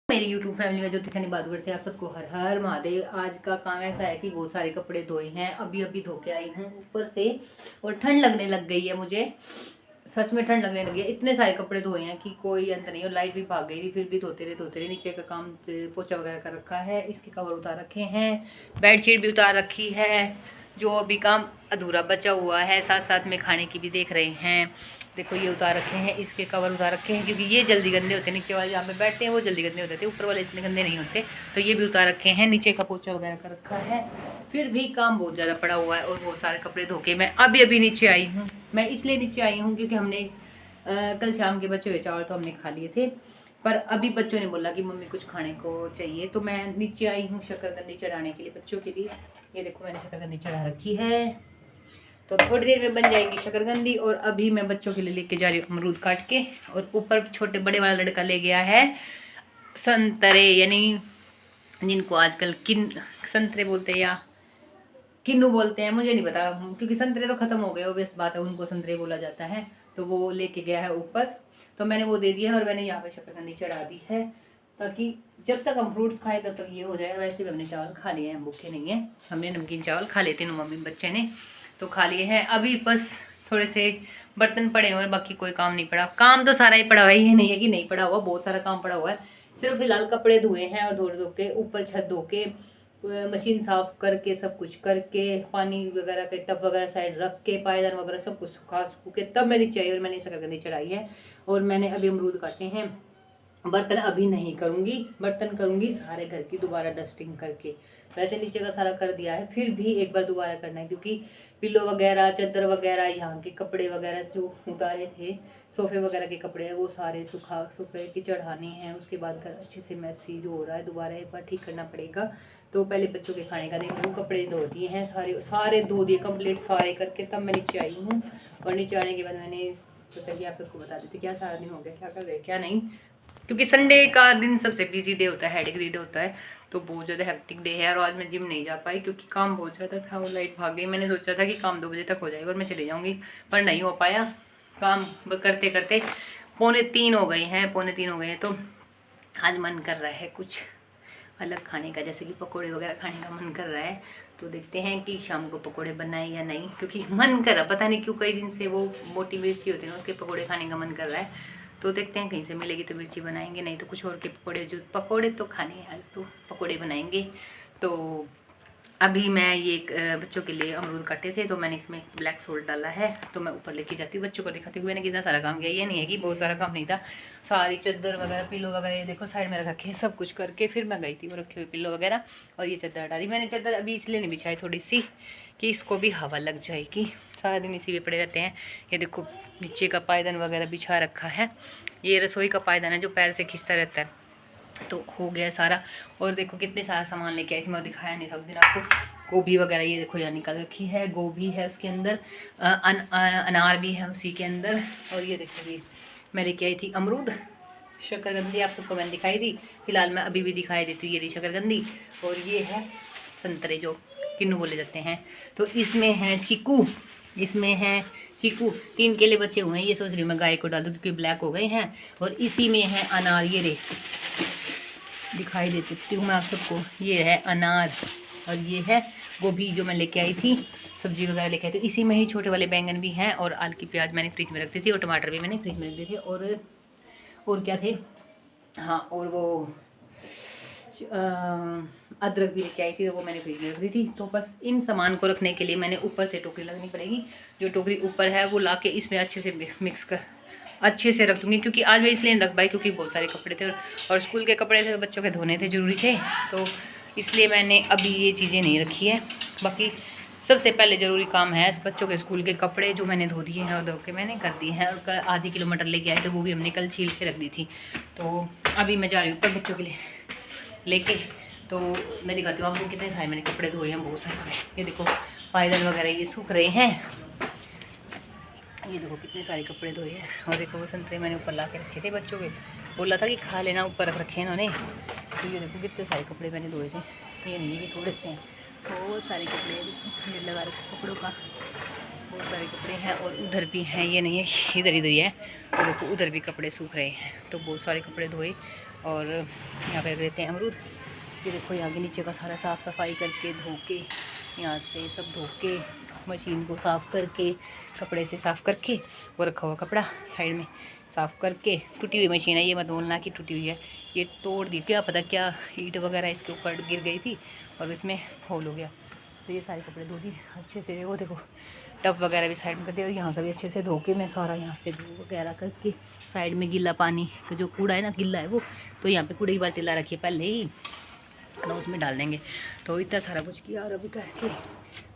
मेरी YouTube family में ज्योति सनी बादुगढ़ से आप सबको हर हर महादेव। आज का काम ऐसा है कि बहुत सारे कपड़े धोए हैं, अभी अभी धो के आई हूँ ऊपर से, और ठंड लगने लग गई है मुझे। सच में ठंड लगने लगी है, इतने सारे कपड़े धोए हैं कि कोई अंत नहीं। और लाइट भी भाग गई थी, फिर भी धोते रहे। नीचे का काम पोछा वगैरह कर रखा है, इसके कवर उतार रखे हैं, बेडशीट भी उतार रखी है। जो अभी काम अधूरा बचा हुआ है, साथ साथ में खाने की भी देख रहे हैं। देखो ये उतार रखे हैं, इसके कवर उतार रखे हैं क्योंकि ये जल्दी गंदे होते हैं। नीचे वाले जहाँ पे बैठते हैं वो जल्दी गंदे होते थे, ऊपर वाले इतने गंदे नहीं होते। तो ये भी उतार रखे हैं, नीचे का पोछा वगैरह कर रखा है। फिर भी काम बहुत ज़्यादा पड़ा हुआ है और बहुत सारे कपड़े धो के मैं अभी अभी नीचे आई हूँ। मैं इसलिए नीचे आई हूँ क्योंकि हमने कल शाम के बचे हुए चावल तो हमने खा लिए थे, पर अभी बच्चों ने बोला कि मम्मी कुछ खाने को चाहिए, तो मैं नीचे आई हूँ शकरकंदी चढ़ाने के लिए बच्चों के लिए। ये देखो मैंने शकरकंदी चढ़ा रखी है, तो थोड़ी देर में बन जाएगी शकरकंदी। और अभी मैं बच्चों के लिए लेके जा रही हूँ अमरूद काट के, और ऊपर छोटे बड़े वाला लड़का ले गया है संतरे, यानी जिनको आजकल संतरे बोलते हैं या किन्नू बोलते हैं, मुझे नहीं पता, क्योंकि संतरे तो खत्म हो गए, ऑब्वियस बात है, उनको संतरे बोला जाता है। तो वो लेके गया है ऊपर, तो मैंने वो दे दिया है और मैंने यहाँ पे शकरकंदी चढ़ा दी है, ताकि जब तक हम फ्रूट्स खाएं तब तक ये हो जाए। वैसे भी हमने चावल खा लिए हैं, हम भूखे नहीं हैं। हमने नमकीन चावल खा लेते हैं, मम्मी बच्चे ने तो खा लिए हैं। अभी बस थोड़े से बर्तन पड़े हुए हैं, बाकी कोई काम नहीं पड़ा। काम तो सारा ही पड़ा हुआ है, ये नहीं है कि नहीं पड़ा हुआ, बहुत सारा काम पड़ा हुआ है। सिर्फ फिलहाल कपड़े धोए हैं और धो के ऊपर छत धो के मशीन साफ करके सब कुछ करके पानी वगैरह के टब वगैरह साइड रख के पायदान वगैरह सब कुछ सुखा के तब मैं नीचे आई और मैंने शकरकंदी चढ़ाई है। और मैंने अभी अमरूद काटे हैं। बर्तन अभी नहीं करूँगी, बर्तन करूँगी सारे घर की दोबारा डस्टिंग करके। वैसे नीचे का सारा कर दिया है, फिर भी एक बार दोबारा करना है, क्योंकि पिलो वगैरह चादर वगैरह यहाँ के कपड़े वगैरह जो उतारे थे, सोफे वगैरह के कपड़े हैं, वो सारे सुखे के चढ़ाने हैं। उसके बाद घर अच्छे से मैसी जो हो रहा है दोबारा एक बार ठीक करना पड़ेगा। तो पहले बच्चों के खाने का देख लूँ, कपड़े धो दिए हैं सारे धो दिए कंप्लीट सारे करके, तब मैं नीचे आई हूँ। और नीचे आने के बाद मैंने सोचा कि आप सबको बता देते क्या सारा दिन हो गया, क्या कर रहे क्या नहीं, क्योंकि संडे का दिन सबसे बिजी डे होता है, हेडेक डे होता है, तो बहुत ज़्यादा हेक्टिक डे है। और आज मैं जिम नहीं जा पाई क्योंकि काम बहुत ज़्यादा था, वो लाइट भाग गई। मैंने सोचा था कि काम 2 बजे तक हो जाएगा और मैं चले जाऊँगी, पर नहीं हो पाया। काम करते करते 2:45 हो गए हैं, 2:45 हो गए हैं। तो आज मन कर रहा है कुछ अलग खाने का, जैसे कि पकोड़े वगैरह खाने का मन कर रहा है। तो देखते हैं कि शाम को पकोड़े बनाए या नहीं, क्योंकि मन कर रहा, पता नहीं क्यों कई दिन से वो मोटी मिर्ची होती है ना, उसके पकोड़े खाने का मन कर रहा है। तो देखते हैं कहीं से मिलेगी तो मिर्ची बनाएंगे, नहीं तो कुछ और के पकोड़े, जो पकोड़े तो खाने हैं आज, तो पकोड़े बनाएंगे। तो अभी मैं ये बच्चों के लिए अमरूद काटे थे, तो मैंने इसमें ब्लैक सोल्ट डाला है। तो मैं ऊपर लेके जाती हूँ, बच्चों को दिखाती हूँ मैंने कितना सारा काम किया। ये नहीं है कि बहुत सारा काम नहीं था, सारी चादर वगैरह पिलो वगैरह ये देखो साइड में रखे, सब कुछ करके फिर मैं गई थी वो रखे हुए पिलो वगैरह, और ये चादर हटा दी मैंने। चादर अभी इसलिए नहीं बिछाई थोड़ी सी कि इसको भी हवा लग जाएगी, सारा दिन इसी पे पड़े रहते हैं। ये देखो नीचे का पायदान वगैरह बिछा रखा है, ये रसोई का पायदान है जो पैर से खिंचता रहता है, तो हो गया सारा। और देखो कितने सारा सामान लेके आई थी, मैं दिखाया नहीं था उस दिन आपको। गोभी वगैरह ये देखो यहाँ निकल रखी है, गोभी है उसके अंदर, अनार भी है उसी के अंदर। और ये देखो ये मैं लेके आई थी अमरूद, शकरकंदी आप सबको मैंने दिखाई दी, फिलहाल मैं अभी भी दिखाई देती हूँ। ये रही शकरकंदी, और ये है संतरे जो किन्नू बोले जाते हैं। तो इसमें है चीकू, इसमें है चीकू, 3 केले बचे हुए हैं। ये सोच रही हूँ मैं गाय को डाल दूँ क्योंकि ब्लैक हो गए हैं। और इसी में है अनार, ये रे दिखाई दे सकती हूँ मैं आप सबको, ये है अनार। और ये है गोभी जो मैं लेके आई थी, सब्जी वगैरह लेके आई थी। इसी में ही छोटे वाले बैंगन भी हैं, और आल की प्याज मैंने फ्रिज में रख दी थी, और टमाटर भी मैंने फ्रिज में रख दिए थे। और क्या थे, हाँ, और वो अदरक भी लेके आई थी, तो वो मैंने फ्रिज में रख दी थी। तो बस इन सामान को रखने के लिए मैंने ऊपर से टोकरी लगानी पड़ेगी। जो टोकरी ऊपर है वो ला के इसमें अच्छे से मिक्स कर अच्छे से रख दूँगी, क्योंकि आज मैं इसलिए रख पाई क्योंकि बहुत सारे कपड़े थे, और स्कूल के कपड़े थे, तो बच्चों के धोने थे, ज़रूरी थे, तो इसलिए मैंने अभी ये चीज़ें नहीं रखी है। बाकी सबसे पहले ज़रूरी काम है बच्चों के स्कूल के कपड़े, जो मैंने धो दिए हैं और धो के मैंने कर दिए हैं। और आधी किलो मटर लेके आए थे, वो भी हमने कल छील के रख दी थी। तो अभी मैं जा रही हूँ ऊपर बच्चों के लिए लेके, तो मैं दिखाती हूँ आपको कितने सारे मैंने कपड़े धोए हैं, बहुत सारे। ये देखो पायदान वगैरह ये सूख रहे हैं, ये देखो कितने सारे कपड़े धोए हैं। और देखो वो संतरे मैंने ऊपर ला के रखे थे, बच्चों के बोला था कि खा लेना, ऊपर रख रखे हैं इन्होंने। तो ये देखो कितने सारे कपड़े मैंने धोए थे, ये नहीं है कि थोड़े से हैं, बहुत सारे कपड़े हैं। ये लगा रखे कपड़ों का, बहुत सारे कपड़े हैं। और उधर भी हैं, ये नहीं है इधर इधर ही है। और देखो उधर भी कपड़े सूख रहे हैं, तो बहुत सारे कपड़े धोए। और यहाँ पे देते हैं अमरूद। ये देखो यहाँ के नीचे का सारा साफ़ सफाई करके धो के, यहाँ से सब धो के, मशीन को साफ़ करके, कपड़े से साफ़ करके, वो रखा हुआ कपड़ा साइड में साफ़ करके। टूटी हुई मशीन है ये, मत बोलना कि टूटी हुई है, ये तोड़ दी, क्या पता क्या ईंट वगैरह इसके ऊपर गिर गई थी और इसमें होल हो गया। तो ये सारे कपड़े धो दी अच्छे से। वो देखो टब वगैरह भी साइड में कर दिया, और यहाँ का भी अच्छे से धो के मैं सारा यहाँ से धो वगैरह करके, साइड में गीला पानी का जो कूड़ा है ना, गीला है वो, तो यहाँ पे कूड़े की बाल्टी ला रखी है पहले ही, तो उसमें डाल देंगे। तो इतना सारा कुछ किया, और अभी करके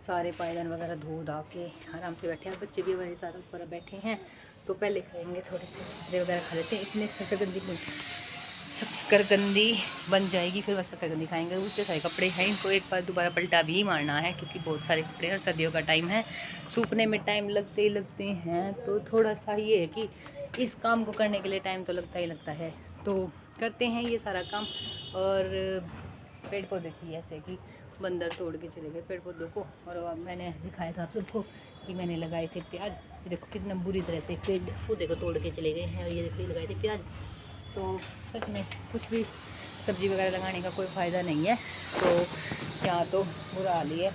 सारे पायदान वगैरह धो धा के आराम से बैठे हैं। बच्चे भी हमारे साथ ऊपर बैठे हैं, तो पहले खाएंगे थोड़े से शक्कर वगैरह खा लेते हैं। इतने शक्करकंदी बन जाएगी, फिर बस शक्करकंदी खाएंगे। उसके सारे कपड़े हैं, इनको एक बार दोबारा पलटा भी मारना है, क्योंकि बहुत सारे कपड़े हैं, सर्दियों का टाइम है, सूखने में टाइम लगते हैं। तो थोड़ा सा ये है कि इस काम को करने के लिए टाइम तो लगता ही लगता है, तो करते हैं ये सारा काम। और पेड़ पौधे की ऐसे कि बंदर तोड़ के चले गए पेड़ पौधों को। और मैंने दिखाया था आप सबको कि मैंने लगाए थे प्याज, ये देखो कितना बुरी तरह से पेड़ वो देखो तोड़ के चले गए हैं। और ये देखो लगाए थे प्याज। तो सच में कुछ भी सब्ज़ी वगैरह लगाने का कोई फ़ायदा नहीं है, तो यहाँ तो बुरा हाल ही है।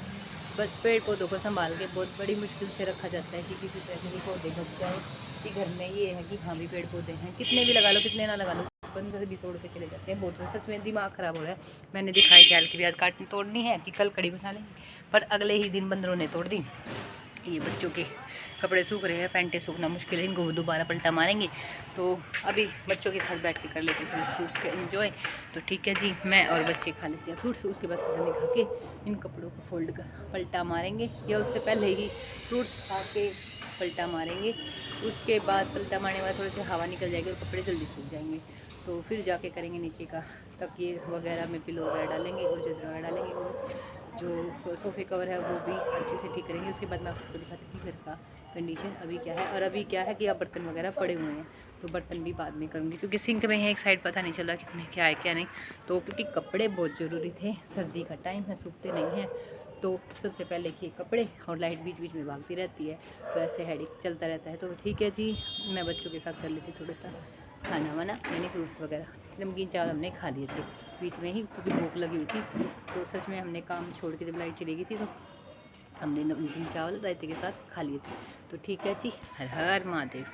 बस पेड़ पौधों को संभाल के बहुत बड़ी मुश्किल से रखा जाता है कि किसी तरह से भी पौधे बच जाए। कि घर में ये है कि हाँ भी पेड़ पौधे हैं, कितने भी लगा लो कितने ना लगा लो, बंदर भी तोड़ के चले जाते हैं। बहुत सच में दिमाग ख़राब हो रहा है। मैंने दिखाई ख्याल की प्याज काटनी तोड़नी है कि कल कड़ी बना लेंगे, पर अगले ही दिन बंदरों ने तोड़ दी। ये बच्चों के कपड़े सूख रहे हैं, पैंटें सूखना मुश्किल है, इनको दोबारा पलटा मारेंगे। तो अभी बच्चों के साथ बैठ के कर लेते हैं थोड़े फ्रूट्स का एंजॉय। तो ठीक है जी, मैं और बच्चे खा लेते हैं फ्रूट्स, उसके बाद खाने खा के इन कपड़ों को फोल्ड कर पलटा मारेंगे, या उससे पहले ही फ्रूट्स खा के पलटा मारेंगे। उसके बाद पलटा मारने के बाद थोड़ी सी हवा निकल जाएगी और कपड़े जल्दी सूख जाएंगे। तो फिर जाके करेंगे नीचे का तकिए वगैरह में पिलो वगैरह डालेंगे और चादर वगैरह डालेंगे, और जो सोफ़े कवर है वो भी अच्छे से ठीक करेंगे। उसके बाद मैं आपको दिखाती हूँ कि घर का कंडीशन अभी क्या है। और अभी क्या है कि अब बर्तन वगैरह पड़े हुए हैं, तो बर्तन भी बाद में करूँगी, क्योंकि सिंक में है एक साइड, पता नहीं चला कितने क्या है क्या नहीं। तो क्योंकि कपड़े बहुत ज़रूरी थे, सर्दी का टाइम है, सूखते नहीं हैं, तो सबसे पहले किए कपड़े। और लाइट बीच बीच में भागती रहती है, तो ऐसे हेडेक चलता रहता है। तो ठीक है जी, मैं बच्चों के साथ कर लेती थोड़ा सा खाना वाना, मैंने फ्रूट्स वगैरह, नमकीन चावल हमने खा लिए थे बीच में ही, क्योंकि भूख लगी हुई थी। तो सच में हमने काम छोड़ के जब लाइट चली गई थी, तो हमने नमकीन चावल रायते के साथ खा लिए थे। तो ठीक है जी, हर हर महादेव।